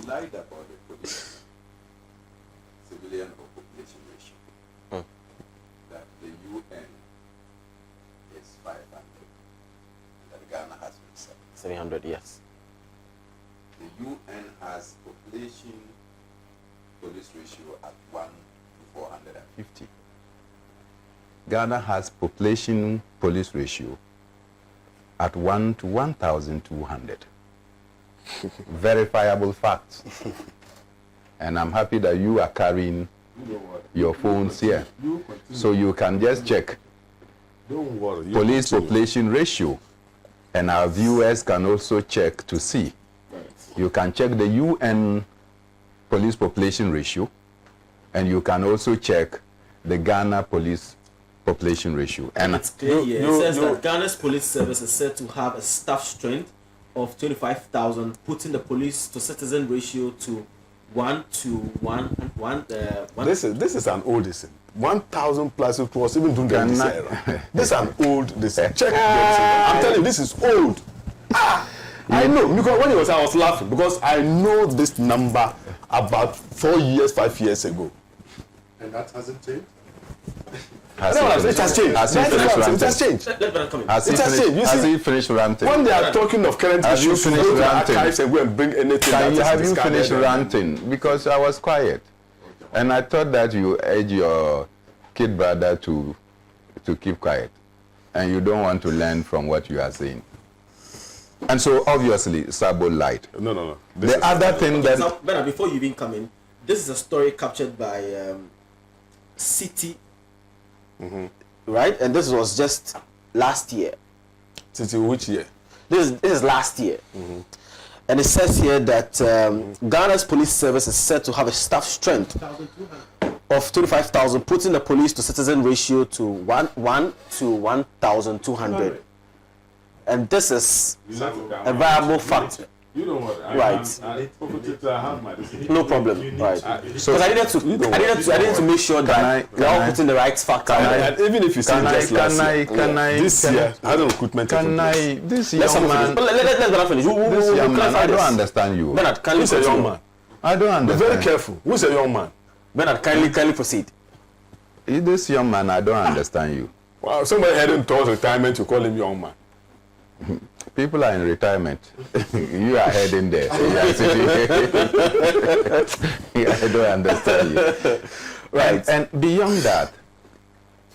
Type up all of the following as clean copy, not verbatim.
lied about the police civilian or population ratio. That the UN is 500, that Ghana has 700, yes. The UN has population police ratio at 1 to 450. Ghana has population police ratio at 1 to 1,200. Verifiable facts. And I'm happy that you are carrying your phones here. So you can just check Don't worry. police population ratio. And our viewers can also check to see. You can check the UN police population ratio. And you can also check the Ghana police population ratio. And it's clear here. It says that Ghana's police service is said to have a staff strength of 25,000, putting the police to citizen ratio to 1 to 1. This is an old thing. 1,000 plus it was even doing this era. This is an old this. Check. I'm telling you, this is old. I know because when it was I was laughing because I know this number about 4 years, 5 years ago. And that hasn't changed? It has changed. It has changed. Has he finished ranting? When they are talking of current issues, you go to archives and go and bring anything. Have you finished ranting? Because I was quiet. And I thought that you urge your kid brother to keep quiet. And you don't want to learn from what you are saying. And so obviously Sabo lied. No. The other thing that... Now, Bernard, before you even come in, this is a story captured by City. Right? And this was just last year. City which year? This is last year. And it says here that Ghana's police service is said to have a staff strength of 25,000, putting the police to citizen ratio to 1 to 1,200. And this is a viable fact. You know what? No problem. Right. Because I needed to make sure that we are all putting the right facts. And even if you see this year, I don't recruitment. This young man. Let's finish. This young man, I don't understand you. Bernard, kindly Who's a young man? I don't Be understand. very careful. Who's a young man? Bernard, kindly proceed. This young man, I don't understand you. Wow, somebody heading towards retirement, you call him young man. People are in retirement. You are heading there. So you are sitting. I don't understand you. Right. And beyond that,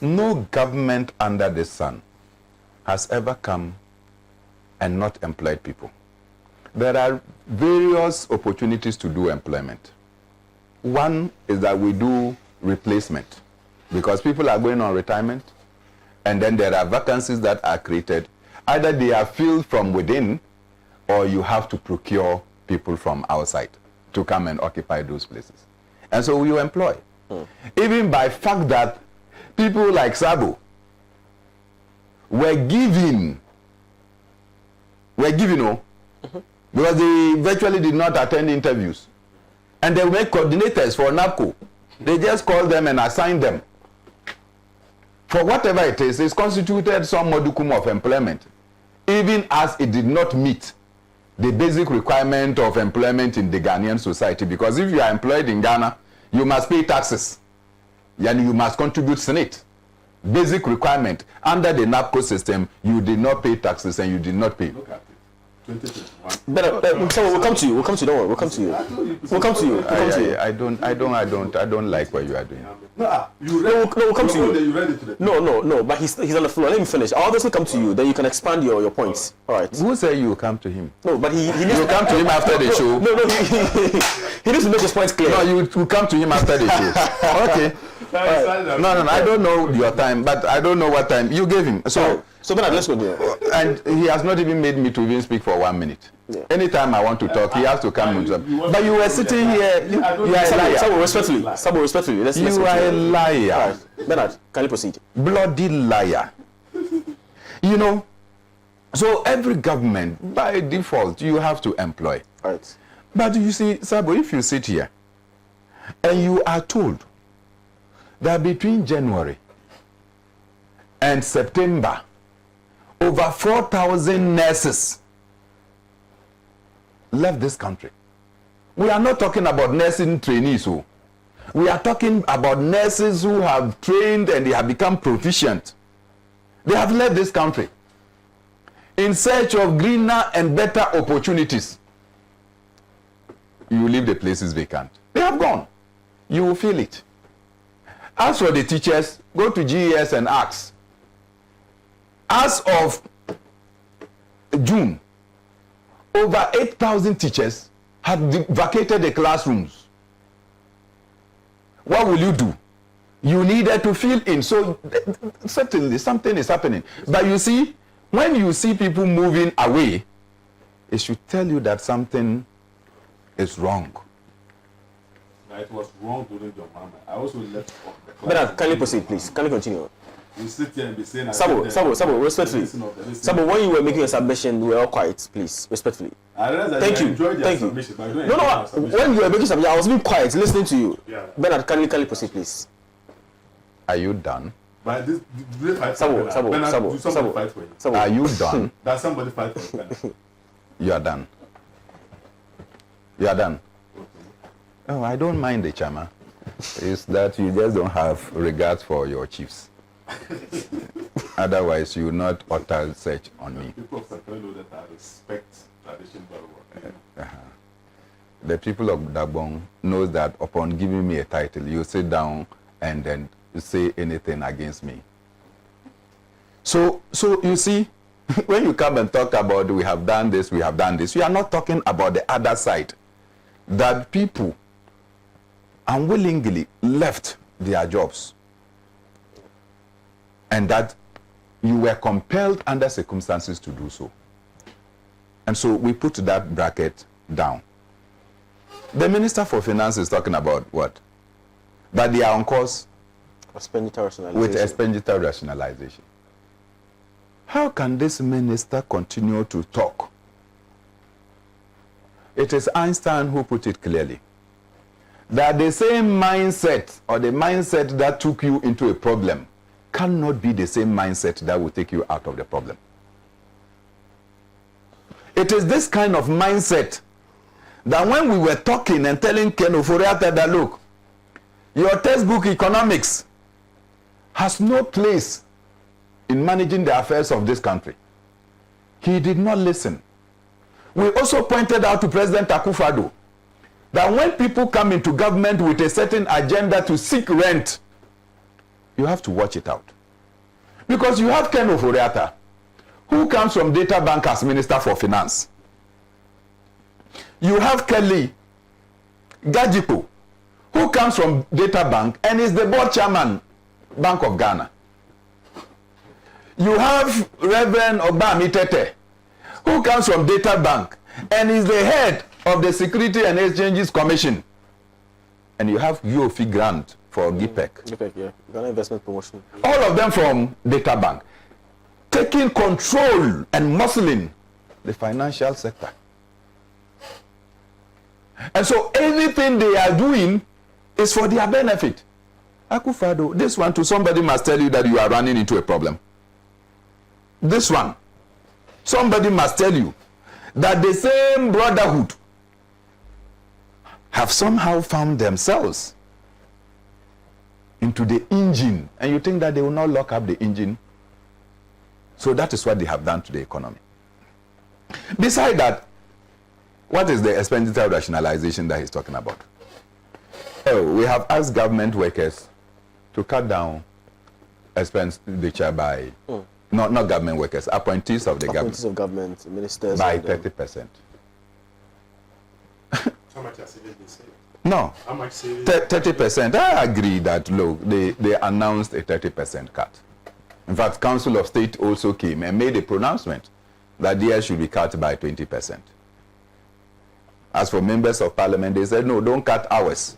no government under the sun has ever come and not employed people. There are various opportunities to do employment. One is that we do replacement because people are going on retirement, and then there are vacancies that are created. Either they are filled from within, or you have to procure people from outside to come and occupy those places. And so you employ. Even by fact that people like Sabo were given, because they virtually did not attend interviews. And they make coordinators for NAPCO. They just call them and assign them. For whatever it is, it's constituted some modicum of employment, even as it did not meet the basic requirement of employment in the Ghanaian society. Because if you are employed in Ghana, you must pay taxes. And you must contribute Senate. Basic requirement. Under the NAPCO system, you did not pay taxes and you did not pay. Look at it. 2021. So we'll come to you. We'll come to you. Don't worry. We'll come to you. We'll come to you. I don't like what you are doing. We'll come to you. No. But he's on the floor. Let me finish. I'll obviously come to you. Then you can expand your points. All right. Who said you come to him? No, but he needs to come to him after the show. No. He needs to make his points clear. No, you come to him after the show. Okay. No. I don't know your time, but I don't know what time you gave him. So Bernard, let's go there. And he has not even made me to even speak for 1 minute. Yeah. Anytime I want to talk, he has to come and talk. But you were sitting here. You are a liar. Sabo, respectfully. You are a liar. Right. Bernard, can you proceed? Bloody liar. So every government, by default, you have to employ. Right. But you see, Sabo, if you sit here and you are told that between January and September, over 4,000 nurses left this country. We are not talking about nursing trainees. So we are talking about nurses who have trained and they have become proficient. They have left this country in search of greener and better opportunities. You leave the places vacant. They have gone. You will feel it. As for the teachers, go to GES and ask. As of June, over 8,000 teachers had vacated the classrooms. What will you do? You needed to fill in. So certainly something is happening. But you see, when you see people moving away, it should tell you that something is wrong. Now, it was wrong during your mama. I also left the class. Bernard, can you proceed, please? Can you continue? You sit here and be saying... Sabo, respectfully. Sabo, when you were making a submission, we were all quiet, please, respectfully. I realized that Thank you you. enjoyed your Thank you. submission, but I don't No, enjoy your submission. when you were making submission, I was being quiet, listening to you. Yeah. Bernard, can you proceed, please? Are you done? But this, do they fight Sabo, for Bernard? Sabo, Bernard, Sabo, do somebody Sabo. fight for you? Sabo. Are you done? Does somebody fight for you, Bernard? You are done. You are done. Oh, I don't mind the chairman. It's that you just don't have regard for your chiefs. Otherwise, you will not utter such on me. People of Sakwe know that I respect tradition very well. The people of Dabong knows that upon giving me a title, you sit down and then say anything against me. So you see, when you come and talk about we have done this, we are not talking about the other side. That people unwillingly left their jobs. And that you were compelled under circumstances to do so. And so we put that bracket down. The Minister for Finance is talking about what? That they are on course Expenditure rationalization. with expenditure rationalization. How can this minister continue to talk? It is Einstein who put it clearly. That the same mindset or the mindset that took you into a problem cannot be the same mindset that will take you out of the problem. It is this kind of mindset that when we were talking and telling Ken Ofori Attah that, look, your textbook economics has no place in managing the affairs of this country. He did not listen. We also pointed out to President Akufo-Addo that when people come into government with a certain agenda to seek rent, you have to watch it out. Because you have Ken Ofori Attah, who comes from Data Bank as Minister for Finance. You have Kelly Gajipo, who comes from Data Bank and is the board chairman, Bank of Ghana. You have Reverend Obami Tete, who comes from Data Bank and is the head of the Security and Exchanges Commission. And you have UOFI Grant for GIPEC. GIPEC, yeah. Ghana Investment Promotion. All of them from Data Bank. Taking control and muscling the financial sector. And so anything they are doing is for their benefit. Akufo-Addo, this one to somebody must tell you that you are running into a problem. This one, somebody must tell you that the same brotherhood have somehow found themselves into the engine, and you think that they will not lock up the engine. So that is what they have done to the economy. Besides that, what is the expenditure rationalization that he's talking about? Oh, we have asked government workers to cut down expenditure by, not government workers, appointees of the Appointees of government, ministers. by 30%. How much has it been saved? No, How much savings? 30%. I agree that, look, they announced a 30% cut. In fact, Council of State also came and made a pronouncement that theirs should be cut by 20%. As for members of parliament, they said, no, don't cut ours,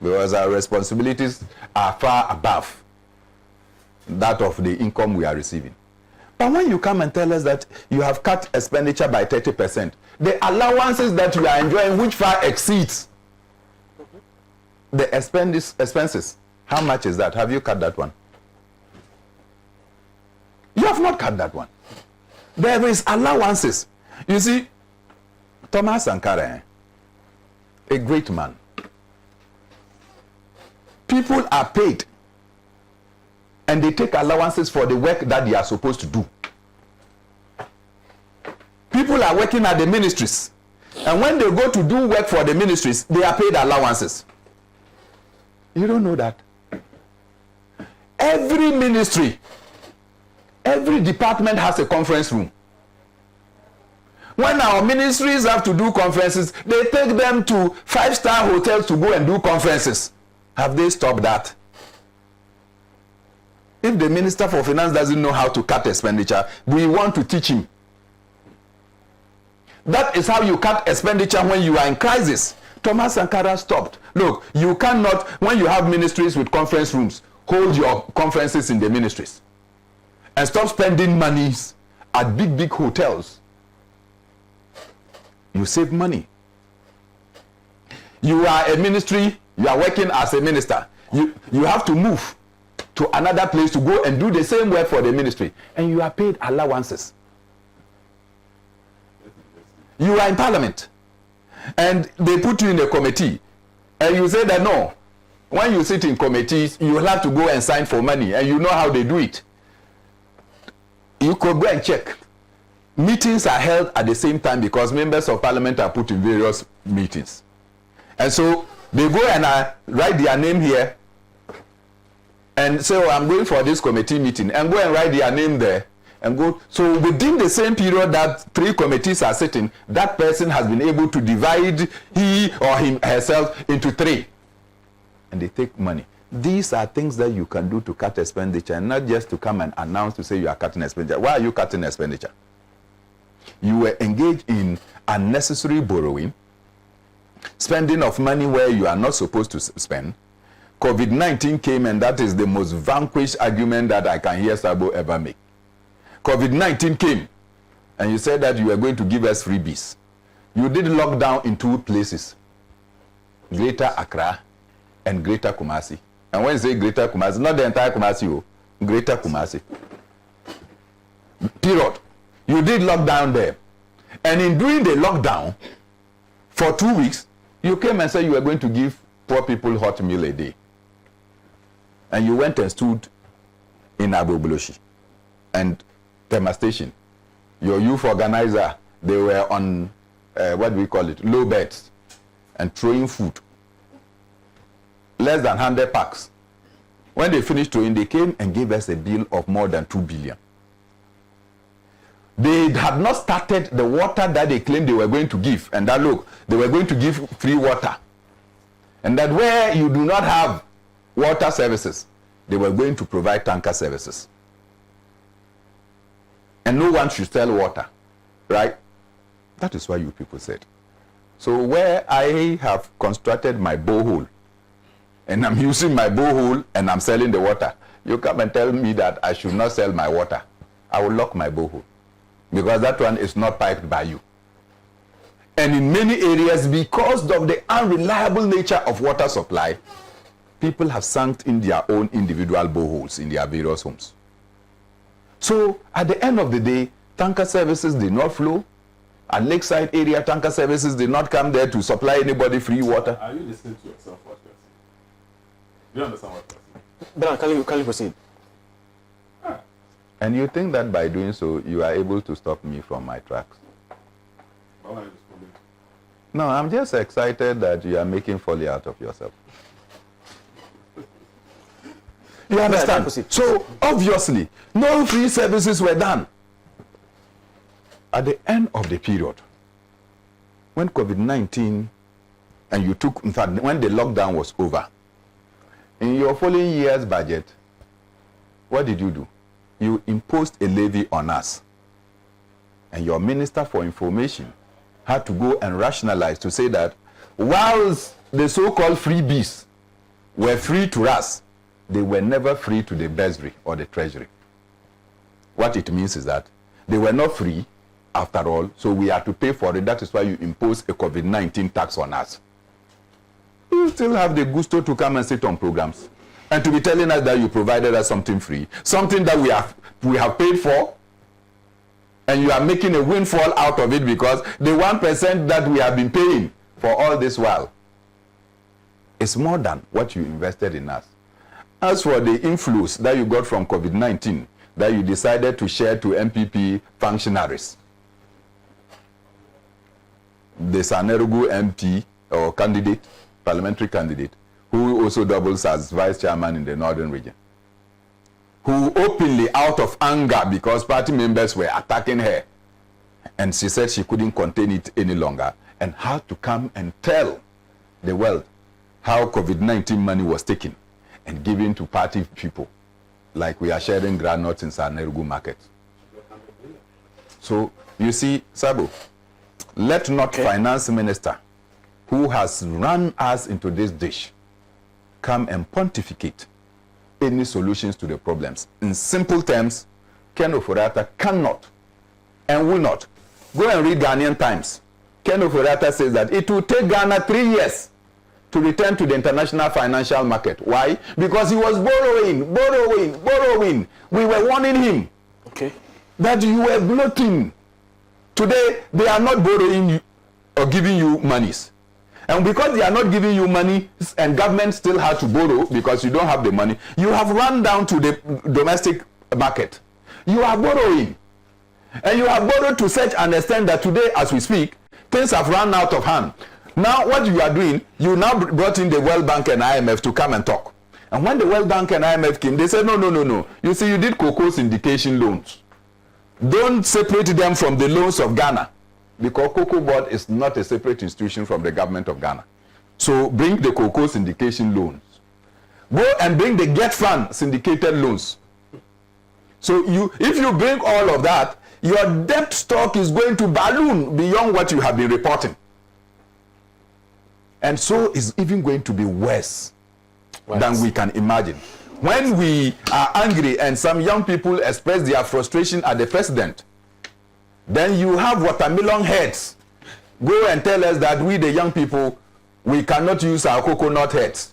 because our responsibilities are far above that of the income we are receiving. But when you come and tell us that you have cut expenditure by 30%, the allowances that you are enjoying, which far exceeds the expenses, how much is that? Have you cut that one? You have not cut that one. There is allowances. You see, Thomas Sankara, a great man. People are paid and they take allowances for the work that they are supposed to do. People are working at the ministries, and when they go to do work for the ministries, they are paid allowances. You don't know that? Every ministry, every department has a conference room. When our ministries have to do conferences, they take them to 5-star hotels to go and do conferences. Have they stopped that? If the Minister for Finance doesn't know how to cut expenditure, we want to teach him. That is how you cut expenditure when you are in crisis. Thomas Sankara stopped. Look, you cannot, when you have ministries with conference rooms, hold your conferences in the ministries. And stop spending monies at big hotels. You save money. You are a ministry, you are working as a minister. You have to move to another place to go and do the same work for the ministry. And you are paid allowances. You are in parliament. And they put you in a committee. And you say that no. When you sit in committees, you will have to go and sign for money. And you know how they do it. You could go and check. Meetings are held at the same time because members of parliament are put in various meetings. And so they go and write their name here and say, oh, I'm going for this committee meeting, and go and write their name there and go. So within the same period that 3 committees are sitting, that person has been able to divide he or herself into 3. And they take money. These are things that you can do to cut expenditure, and not just to come and announce to say you are cutting expenditure. Why are you cutting expenditure? You were engaged in unnecessary borrowing, spending of money where you are not supposed to spend. COVID-19 came, and that is the most vanquished argument that I can hear Sabo ever make. COVID-19 came, and you said that you were going to give us freebies. You did lockdown in 2 places, Greater Accra and Greater Kumasi. And when you say Greater Kumasi, not the entire Kumasi, Greater Kumasi. Period. You did lockdown there. And in doing the lockdown, for 2 weeks, you came and said you were going to give poor people hot meal a day. And you went and stood in Aboboloshi and Tema Station. Your youth organizer, they were on, what do we call it, low beds and throwing food. Less than 100 packs. When they finished throwing, they came and gave us a bill of more than 2 billion. They had not started the water that they claimed they were going to give. And that, look, they were going to give free water. And that where you do not have water services, they were going to provide tanker services. And no one should sell water, right? That is what you people said. So where I have constructed my borehole, and I'm using my borehole and I'm selling the water, you come and tell me that I should not sell my water. I will lock my borehole, because that one is not piped by you. And in many areas, because of the unreliable nature of water supply, people have sunk in their own individual boreholes in their various homes. So at the end of the day, tanker services did not flow. At Lakeside area, tanker services did not come there to supply anybody free water. Are you listening to yourself what you're saying? Do you understand what you're saying? But can you proceed? And you think that by doing so, you are able to stop me from my tracks? Why are you responding? No, I'm just excited that you are making folly out of yourself. You understand? So, obviously, no free services were done. At the end of the period, when COVID-19, and you took, in fact, when the lockdown was over, in your following year's budget, what did you do? You imposed a levy on us. And your Minister for Information had to go and rationalize to say that whilst the so-called freebies were free to us, they were never free to the Treasury or the Treasury. What it means is that they were not free after all, so we had to pay for it. That is why you impose a COVID-19 tax on us. You still have the gusto to come and sit on programs and to be telling us that you provided us something free, something that we have paid for, and you are making a windfall out of it because the 1% that we have been paying for all this while It's more than what you invested in us. As for the inflows that you got from COVID-19, that you decided to share to MPP functionaries, the Sanerugu MP or candidate, parliamentary candidate, who also doubles as vice chairman in the northern region, who openly, out of anger because party members were attacking her, and she said she couldn't contain it any longer, and had to come and tell the world how COVID-19 money was taken and given to party people, like we are sharing granules in Sanerugu market. So, you see, Sabo, let not finance minister who has run us into this dish come and pontificate any solutions to the problems. In simple terms, Ken Ofori Attah cannot and will not. Go and read Ghanaian Times. Ken Ofori Attah says that it will take Ghana 3 years to return to the international financial market. Why? Because he was borrowing. We were warning him that you were bloating. Today, they are not borrowing you or giving you monies. And because they are not giving you money and government still has to borrow because you don't have the money, you have run down to the domestic market. You are borrowing. And you have borrowed to such an extent that today, as we speak, things have run out of hand. Now, what you are doing, you now brought in the World Bank and IMF to come and talk. And when the World Bank and IMF came, they said, no. You see, you did cocoa syndication loans. Don't separate them from the loans of Ghana, because Cocoa Board is not a separate institution from the government of Ghana. So bring the cocoa syndication loans. Go and bring the Get Fund syndicated loans. So if you bring all of that, your debt stock is going to balloon beyond what you have been reporting. And so it's even going to be worse than we can imagine. When we are angry and some young people express their frustration at the president, then you have watermelon heads go and tell us that we, the young people, we cannot use our coconut heads.